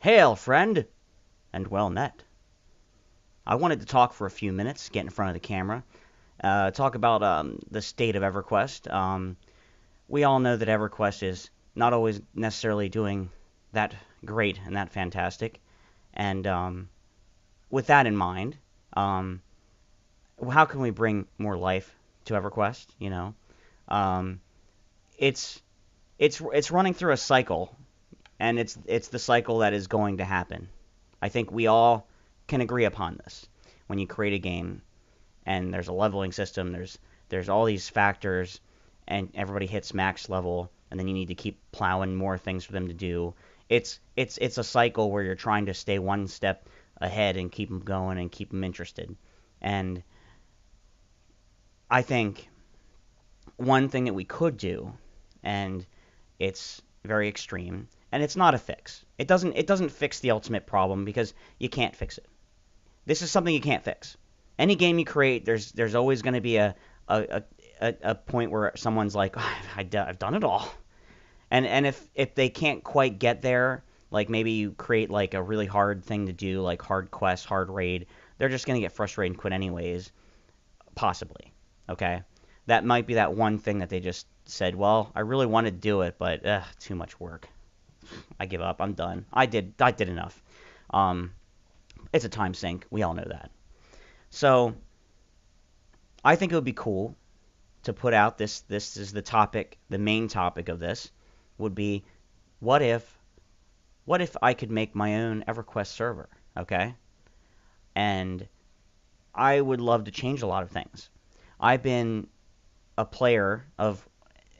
Hail, friend, and well met. I wanted to talk for a few minutes, get in front of the camera, talk about the state of EverQuest. We all know that EverQuest is not always necessarily doing that great and that fantastic. And with that in mind, um, how can we bring more life to EverQuest? Um, it's it's running through a cycle, and it's the cycle that is going to happen. I think we all can agree upon this. When you create a game and there's a leveling system, there's all these factors, and everybody hits max level, and then you need to keep plowing more things for them to do. It's a cycle where you're trying to stay one step ahead and keep them going and keep them interested. And I think one thing that we could do, and it's very extreme, and it's not a fix. It doesn't fix the ultimate problem because you can't fix it. This is something you can't fix. Any game you create, there's always going to be a, a point where someone's like, oh, I've done it all. And if they can't quite get there, like maybe you create like a really hard thing to do, like hard quest, hard raid, they're just going to get frustrated and quit anyways, possibly. Okay? That might be that one thing that they just said, well, I really want to do it, but too much work. I give up. I'm done. I did enough. Um, it's a time sink. We all know that. So I think it would be cool to put out this. This is the topic. The main topic of this would be, what if I could make my own EverQuest server? Okay, and I would love to change a lot of things. I've been a player of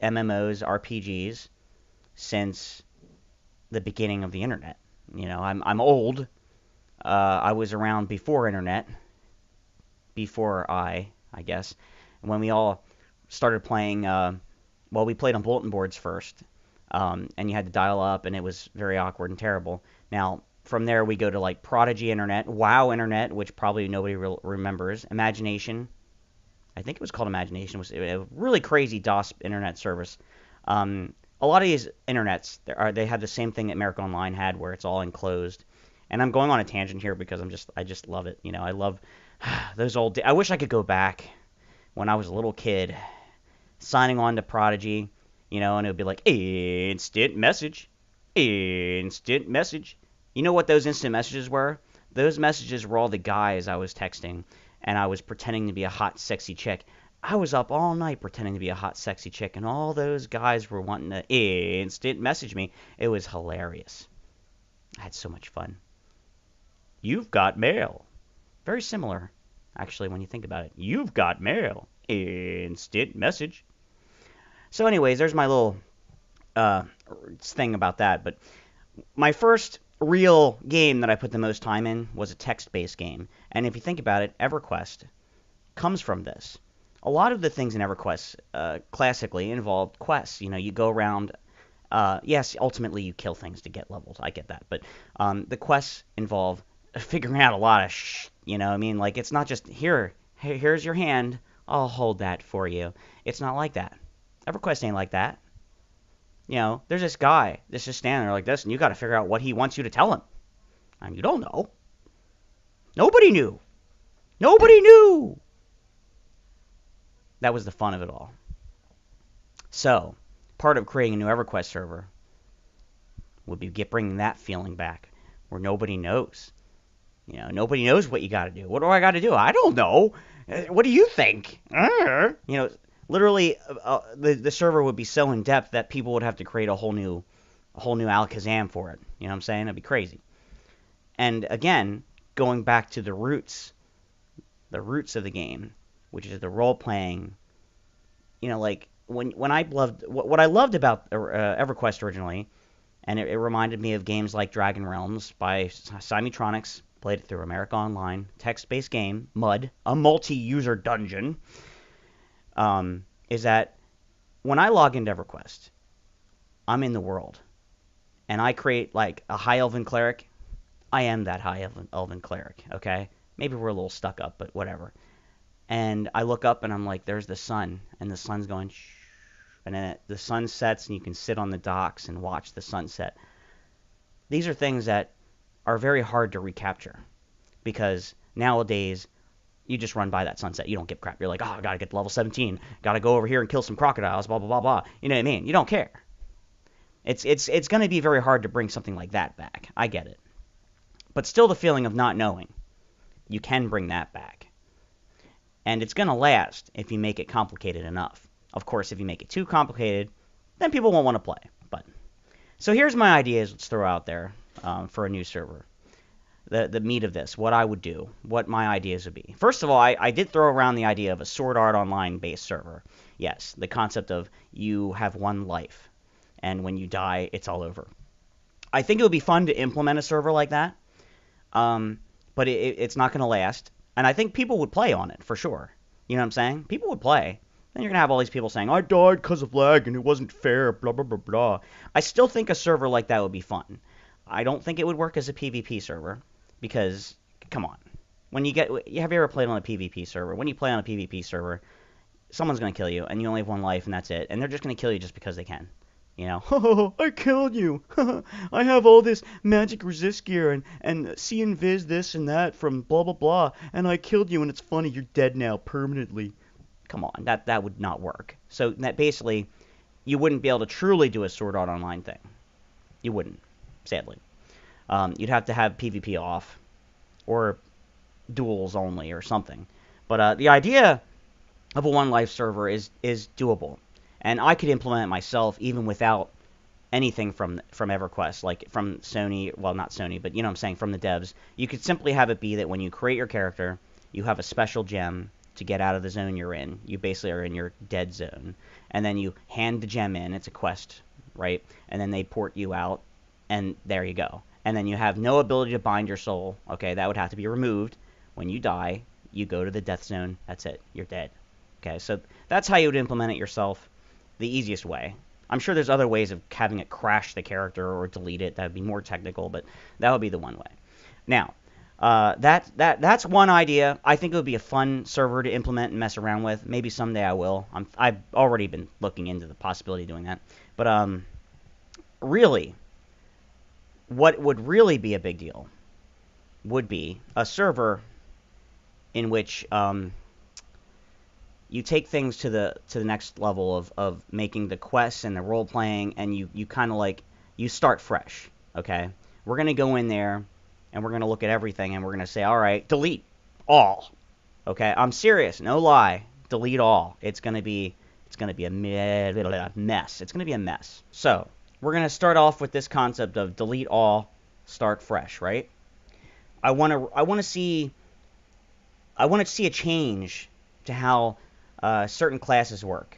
MMOs, RPGs since the beginning of the internet. I'm old. I was around before internet, before I guess, when we all started playing. Well, we played on bulletin boards first, and you had to dial up, and it was very awkward and terrible. Now, from there, we go to like Prodigy Internet, WoW Internet, which probably nobody remembers, Imagination. I think it was called Imagination. It was a really crazy DOS internet service. A lot of these internets, they have the same thing that America Online had, where it's all enclosed. And I'm going on a tangent here because I just love it. I love those old. I wish I could go back when I was a little kid, signing on to Prodigy, and it would be like instant message, instant message. You know what those instant messages were? Those messages were all the guys I was texting, and I was pretending to be a hot, sexy chick. I was up all night pretending to be a hot, sexy chick, and all those guys were wanting to instant message me. It was hilarious. I had so much fun. You've got mail. Very similar, actually, when you think about it. You've got mail. Instant message. So anyways, there's my little thing about that. But my first real game that I put the most time in was a text-based game. And if you think about it, EverQuest comes from this. A lot of the things in EverQuest classically involved quests. You go around. Yes, ultimately you kill things to get levels. I get that. But the quests involve figuring out a lot of I mean, like, it's not just here's your hand, I'll hold that for you. It's not like that. EverQuest ain't like that. There's this guy that's just standing there like this, and you got to figure out what he wants you to tell him. And you don't know. Nobody knew. Nobody knew. That was the fun of it all. So, part of creating a new EverQuest server would be bringing that feeling back, where nobody knows. Nobody knows what you got to do. What do I got to do? I don't know. What do you think? Literally, the server would be so in depth that people would have to create a whole new Alakazam for it. You know what I'm saying? That'd be crazy. And again, going back to the roots of the game, which is the role playing. Like when I loved what I loved about EverQuest originally, and it reminded me of games like Dragon Realms by Simultronics. Played it through America Online, text-based game, MUD, a multi-user dungeon. Is that when I log into EverQuest, I'm in the world, and I create like a high elven cleric. I am that high elven cleric. Okay, maybe we're a little stuck up, but whatever. And I look up and I'm like, there's the sun, and the sun's going shh, and then the sun sets, and you can sit on the docks and watch the sunset. These are things that are very hard to recapture because nowadays you just run by that sunset. You don't give crap. You're like, oh, I gotta get to level 17. Gotta go over here and kill some crocodiles. Blah blah blah blah. You know what I mean? You don't care. It's going to be very hard to bring something like that back. I get it, but still, the feeling of not knowing, you can bring that back, and it's going to last if you make it complicated enough. Of course, if you make it too complicated, then people won't want to play. But so here's my ideas. Let's throw out there for a new server. The meat of this, what I would do, what my ideas would be. First of all, I did throw around the idea of a Sword Art Online based server. Yes, the concept of you have one life, and when you die, it's all over. I think it would be fun to implement a server like that, but it's not going to last. And I think people would play on it, for sure. You know what I'm saying? People would play. Then you're going to have all these people saying, I died because of lag and it wasn't fair, blah, blah, blah, blah. I still think a server like that would be fun. I don't think it would work as a PvP server. Because, come on, have you ever played on a PvP server? When you play on a PvP server, someone's going to kill you, and you only have one life, and that's it. And they're just going to kill you just because they can. You know, oh, I killed you. I have all this magic resist gear and see and viz this and that from blah, blah, blah, and I killed you, and it's funny, you're dead now permanently. Come on, that would not work. So that basically, you wouldn't be able to truly do a Sword Art Online thing. You wouldn't, sadly. You'd have to have PvP off, or duels only, or something. But the idea of a one-life server is doable, and I could implement it myself even without anything from EverQuest, like from Sony. Well, not Sony, but you know what I'm saying, from the devs. You could simply have it be that when you create your character, you have a special gem to get out of the zone you're in. You basically are in your dead zone, and then you hand the gem in. It's a quest, right? And then they port you out, and there you go. And then you have no ability to bind your soul. Okay, that would have to be removed. When you die, you go to the death zone. That's it. You're dead. Okay, so that's how you would implement it yourself. The easiest way. I'm sure there's other ways of having it crash the character or delete it. That would be more technical, but that would be the one way. Now, that's one idea. I think it would be a fun server to implement and mess around with. Maybe someday I will. I've already been looking into the possibility of doing that. But really, what would really be a big deal would be a server in which you take things to the next level of making the quests and the role playing, and you kind of like you start fresh. Okay, we're gonna go in there and we're gonna look at everything and we're gonna say, all right, delete all. Okay, I'm serious, no lie, delete all. It's gonna be a mess. It's gonna be a mess. So we're going to start off with this concept of delete all, start fresh, right? I want to see a change to how certain classes work.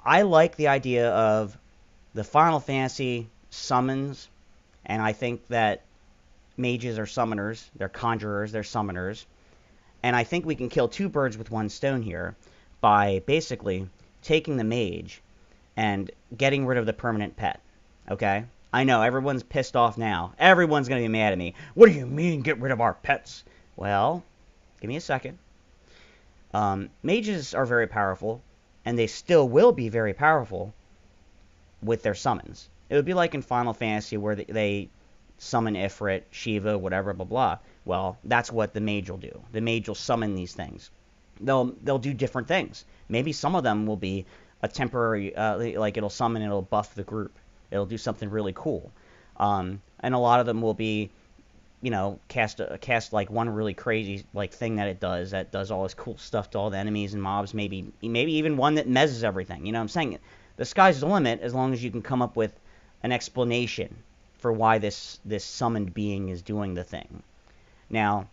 I like the idea of the Final Fantasy summons, and I think that mages are summoners, they're conjurers, they're summoners, and I think we can kill two birds with one stone here by basically taking the mage and getting rid of the permanent pet. Okay? I know, everyone's pissed off now. Everyone's going to be mad at me. What do you mean, get rid of our pets? Well, give me a second. Mages are very powerful, and they still will be very powerful with their summons. It would be like in Final Fantasy where they summon Ifrit, Shiva, whatever, blah, blah. Well, that's what the mage will do. The mage will summon these things. They'll do different things. Maybe some of them will be a temporary, like it'll summon, it'll buff the group. It'll do something really cool. And a lot of them will be, you know, cast like one really crazy like thing that does all this cool stuff to all the enemies and mobs. Maybe even one that mezzes everything. You know what I'm saying? The sky's the limit as long as you can come up with an explanation for why this summoned being is doing the thing. Now,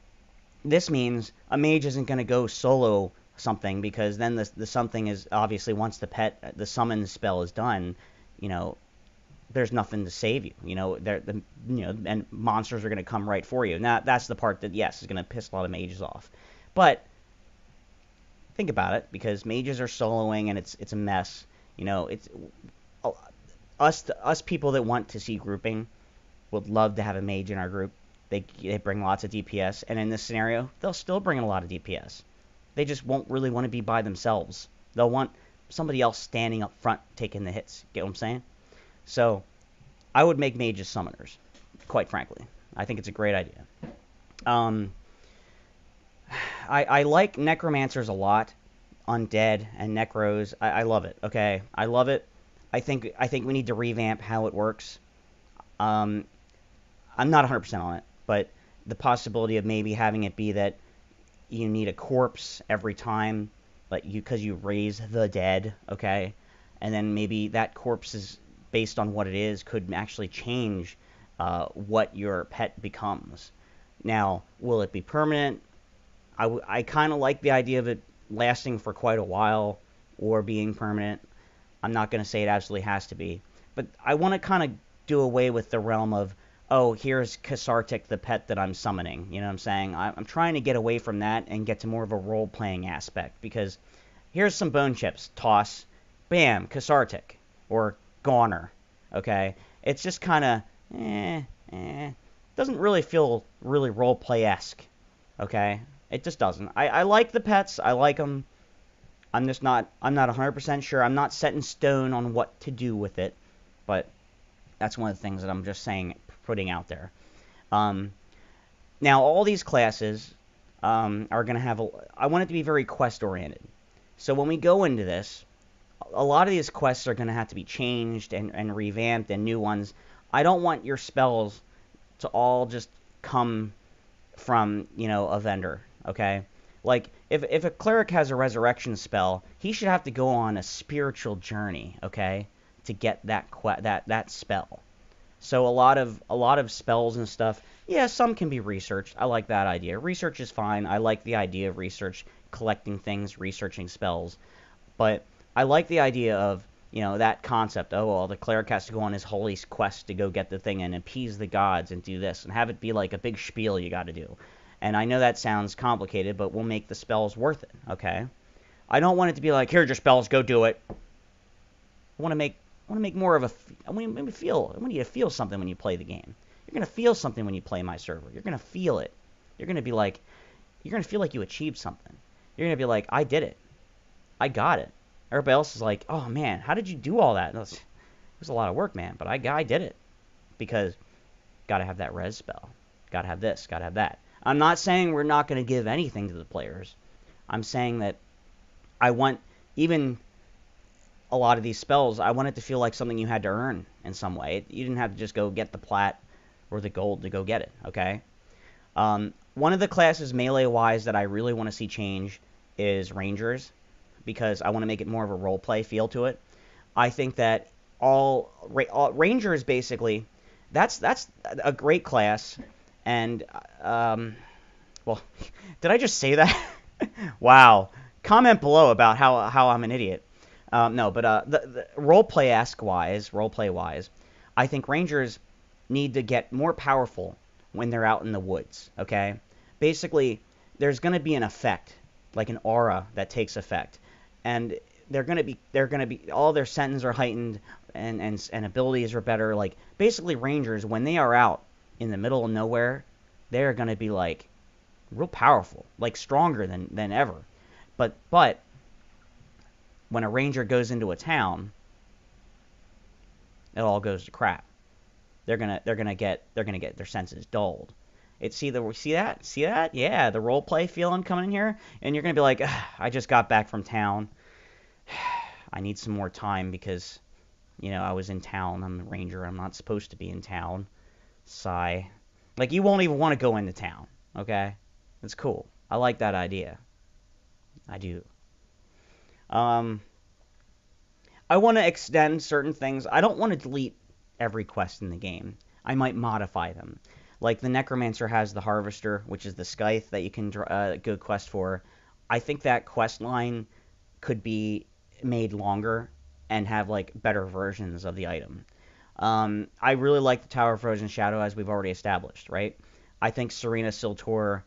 this means a mage isn't going to go solo something, because then the something is obviously, once the summon spell is done, you know, there's nothing to save you. You know, and monsters are going to come right for you. Now, that's the part that, yes, is going to piss a lot of mages off. But think about it, because mages are soloing and it's a mess. You know, it's us people that want to see grouping would love to have a mage in our group. They bring lots of DPS, and in this scenario, they'll still bring in a lot of DPS. They just won't really want to be by themselves. They'll want somebody else standing up front taking the hits. Get what I'm saying? So, I would make mages summoners, quite frankly. I think it's a great idea. Um, I like necromancers a lot, undead and necros. I love it. Okay, I love it. I think we need to revamp how it works. Um, I'm not 100% on it, but the possibility of maybe having it be that you need a corpse every time, like you because you raise the dead, okay, and then maybe that corpse is based on what it is could actually change what your pet becomes. Now, will it be permanent? I kind of like the idea of it lasting for quite a while or being permanent. I'm not going to say it absolutely has to be, but I want to kind of do away with the realm of, oh, here's Kasartik, the pet that I'm summoning. You know what I'm saying? I'm trying to get away from that and get to more of a role playing aspect because here's some bone chips, toss, bam, Kasartik or Goner. Okay, it's just kind of doesn't really feel really role play esque. Okay, it just doesn't. I like the pets. I like them. I'm not 100% sure. I'm not set in stone on what to do with it, but that's one of the things that I'm just saying, putting out there. Um, Now, all these classes are going to have I want it to be very quest oriented. So when we go into this, a lot of these quests are going to have to be changed and revamped and new ones. I don't want your spells to all just come from, a vendor, okay? Like, if a cleric has a resurrection spell, he should have to go on a spiritual journey, okay, to get that spell. So a lot of spells and stuff, yeah, some can be researched. I like that idea. Research is fine. I like the idea of research, collecting things, researching spells. But I like the idea of, that concept. Oh, well, the cleric has to go on his holy quest to go get the thing and appease the gods and do this and have it be like a big spiel you got to do. And I know that sounds complicated, but we'll make the spells worth it, okay? I don't want it to be like, here's your spells, go do it. I want to make more of a. I want you to feel something when you play the game. You're gonna feel something when you play my server. You're gonna feel it. You're gonna be like, you're gonna feel like you achieved something. You're gonna be like, I did it. I got it. Everybody else is like, oh man, how did you do all that? It was a lot of work, man, but I did it because gotta have that res spell. Gotta have this. Gotta have that. I'm not saying we're not gonna give anything to the players. I'm saying that I want even a lot of these spells, I want it to feel like something you had to earn in some way. You didn't have to just go get the plat or the gold to go get it, okay? One of the classes melee-wise that I really want to see change is Rangers, because I want to make it more of a role-play feel to it. I think that all Rangers, basically, that's a great class, and, well, did I just say that? Wow. Comment below about how I'm an idiot. No, but the role play wise, I think Rangers need to get more powerful when they're out in the woods. Okay, basically, there's going to be an effect, like an aura that takes effect, and they're going to be all their sentences are heightened and abilities are better. Like basically, Rangers when they are out in the middle of nowhere, they're going to be like real powerful, like stronger than ever. But when a ranger goes into a town, it all goes to crap. They're gonna get their senses dulled. See that? Yeah, the role play feeling coming in here, and you're gonna be like, I just got back from town. I need some more time because, I was in town. I'm a ranger. I'm not supposed to be in town. Sigh. Like you won't even want to go into town. Okay, it's cool. I like that idea. I do. Um, I want to extend certain things. I don't want to delete every quest in the game. I might modify them. Like the Necromancer has the Harvester, which is the scythe that you can go quest for. I think that quest line could be made longer and have like better versions of the item. I really like the Tower of Frozen Shadow, as we've already established, right? I think Serena Siltor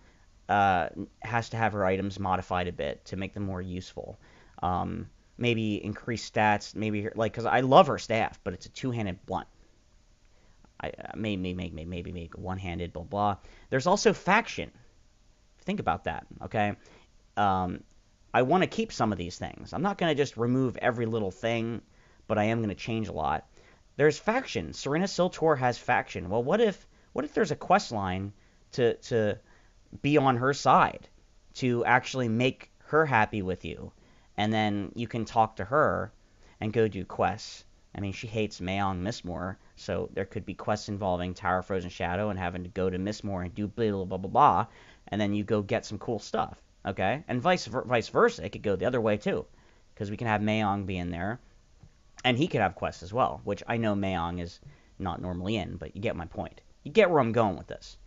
has to have her items modified a bit to make them more useful. Maybe increase stats, maybe like because I love her staff, but it's a two-handed blunt. I maybe make one-handed, blah blah. There's also faction. Think about that, okay? I want to keep some of these things. I'm not going to just remove every little thing, but I am going to change a lot. There's faction. Serena Siltor has faction. Well, What if there's a quest line to be on her side, to actually make her happy with you, and then you can talk to her and go do quests. I mean, she hates Mayong Mistmore, so there could be quests involving Tower of Frozen Shadow and having to go to Mistmore and do blah blah blah blah blah, and then you go get some cool stuff. Okay, and vice versa, it could go the other way too, because we can have Mayong be in there, and he could have quests as well, which I know Mayong is not normally in, but you get my point. You get where I'm going with this.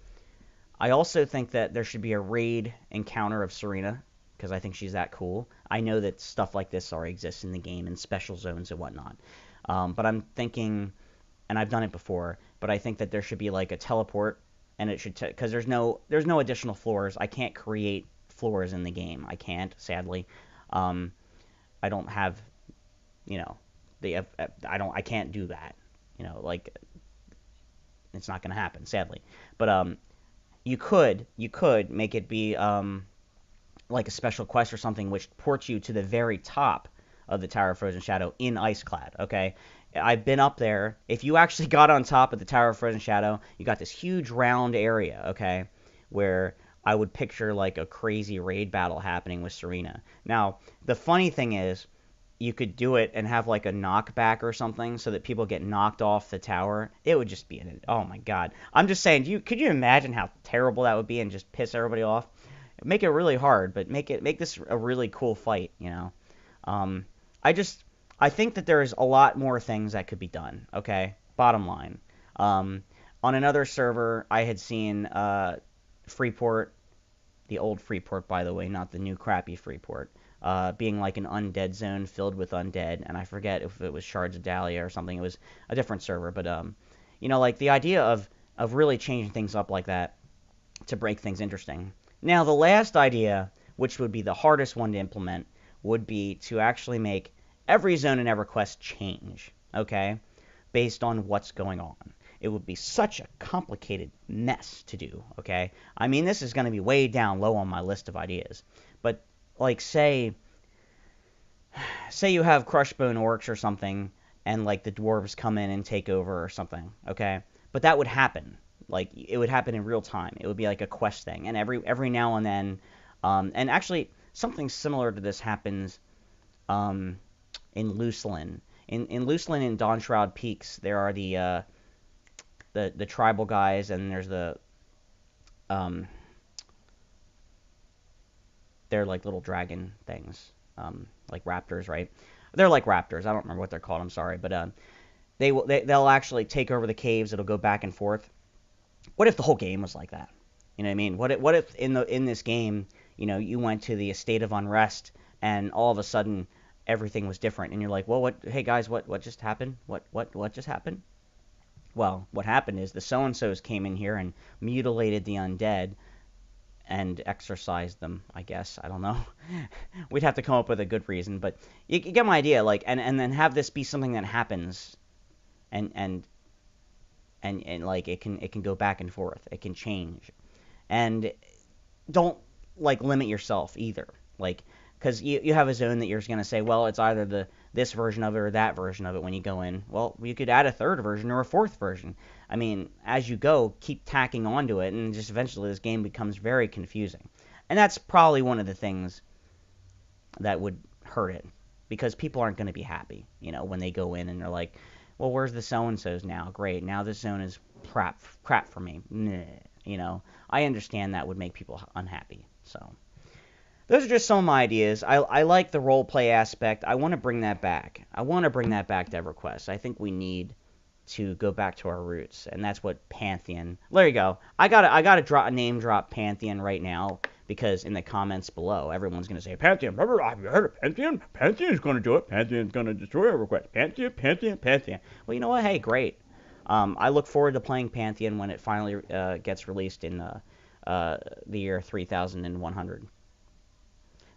I also think that there should be a raid encounter of Serena, because I think she's that cool. I know that stuff like this already exists in the game in special zones and whatnot. But I'm thinking, and I've done it before, but I think that there should be like a teleport, and it should, because there's no additional floors. I can't create floors in the game. I can't, sadly. I don't have, you know, I can't do that. You know, like, it's not going to happen, sadly. But you could make it be like a special quest or something which ports you to the very top of the Tower of Frozen Shadow in Iceclad, okay? I've been up there. If you actually got on top of the Tower of Frozen Shadow, you got this huge round area, okay, where I would picture like a crazy raid battle happening with Serena. Now, the funny thing is, you could do it and have like a knockback or something so that people get knocked off the tower. It would just be oh my god. I'm just saying, could you imagine how terrible that would be and just piss everybody off? Make it really hard, but make this a really cool fight, you know. I think that there's a lot more things that could be done. Okay, bottom line. On another server, I had seen Freeport, the old Freeport, by the way, not the new crappy Freeport, being like an undead zone filled with undead, and I forget if it was Shards of Dahlia or something. It was a different server, but you know, like the idea of really changing things up like that to break things interesting. Now, the last idea, which would be the hardest one to implement, would be to actually make every zone in EverQuest change, okay, based on what's going on. It would be such a complicated mess to do, okay? I mean, this is going to be way down low on my list of ideas. But, like, say you have Crushbone Orcs or something, and, like, the dwarves come in and take over or something, okay? But that would happen. Like, it would happen in real time. It would be like a quest thing. And every now and then, and actually, something similar to this happens in Lucelyn. In Lucelyn and Dawnshroud Peaks, there are the tribal guys, and there's they're like little dragon things, like raptors, right? They're like raptors. I don't remember what they're called. I'm sorry, but they'll actually take over the caves. It'll go back and forth. What if the whole game was like that? You know what I mean? What if in this game, you know, you went to the Estate of Unrest and all of a sudden everything was different, and you're like, well, hey guys, what just happened? What just happened? Well, what happened is the so-and-sos came in here and mutilated the undead and exorcised them, I guess. I don't know. We'd have to come up with a good reason, but you get my idea. Like, and then have this be something that happens, and like it can go back and forth. It can change, and don't like limit yourself either. Like, because you have a zone that you're going to say, well, it's either this version of it or that version of it when you go in. Well, you could add a third version or a fourth version. I mean, as you go, keep tacking onto it, and just eventually this game becomes very confusing. And that's probably one of the things that would hurt it, because people aren't going to be happy, you know, when they go in and they're like, well, where's the so-and-sos now? Great, now this zone is crap for me. Nah, you know, I understand that would make people unhappy, so... Those are just some of my ideas. I like the role play aspect. I want to bring that back. I want to bring that back to EverQuest. I think we need to go back to our roots, and that's what Pantheon. There you go. I gotta name drop Pantheon right now, because in the comments below, everyone's gonna say Pantheon. Remember, have you heard of Pantheon? Pantheon's gonna do it. Pantheon's gonna destroy EverQuest. Pantheon. Well, you know what? Hey, great. I look forward to playing Pantheon when it finally gets released in the year 3100.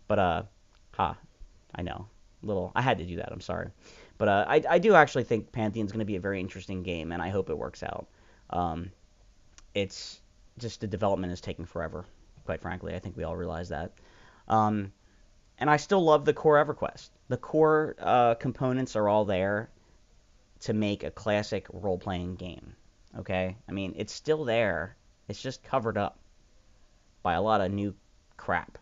But, I know. I had to do that, I'm sorry. But I do actually think Pantheon's going to be a very interesting game, and I hope it works out. It's just the development is taking forever, quite frankly. I think we all realize that. And I still love the core EverQuest. The core components are all there to make a classic role-playing game. Okay? I mean, it's still there. It's just covered up by a lot of new crap.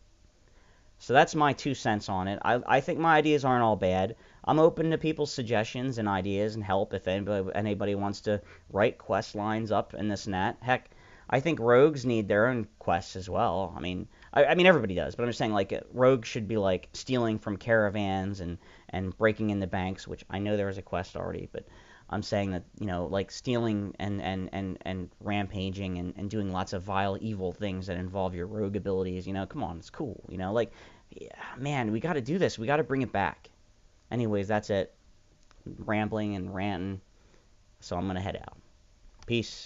So that's my 2 cents on it. I think my ideas aren't all bad. I'm open to people's suggestions and ideas and help if anybody wants to write quest lines up and this and that. Heck, I think rogues need their own quests as well. I mean everybody does, but I'm just saying like rogues should be like stealing from caravans and breaking into banks, which I know there is a quest already, but I'm saying that, like stealing and rampaging and doing lots of vile, evil things that involve your rogue abilities, come on, it's cool, like, yeah, man, we got to do this. We got to bring it back. Anyways, that's it. Rambling and ranting, so I'm going to head out. Peace.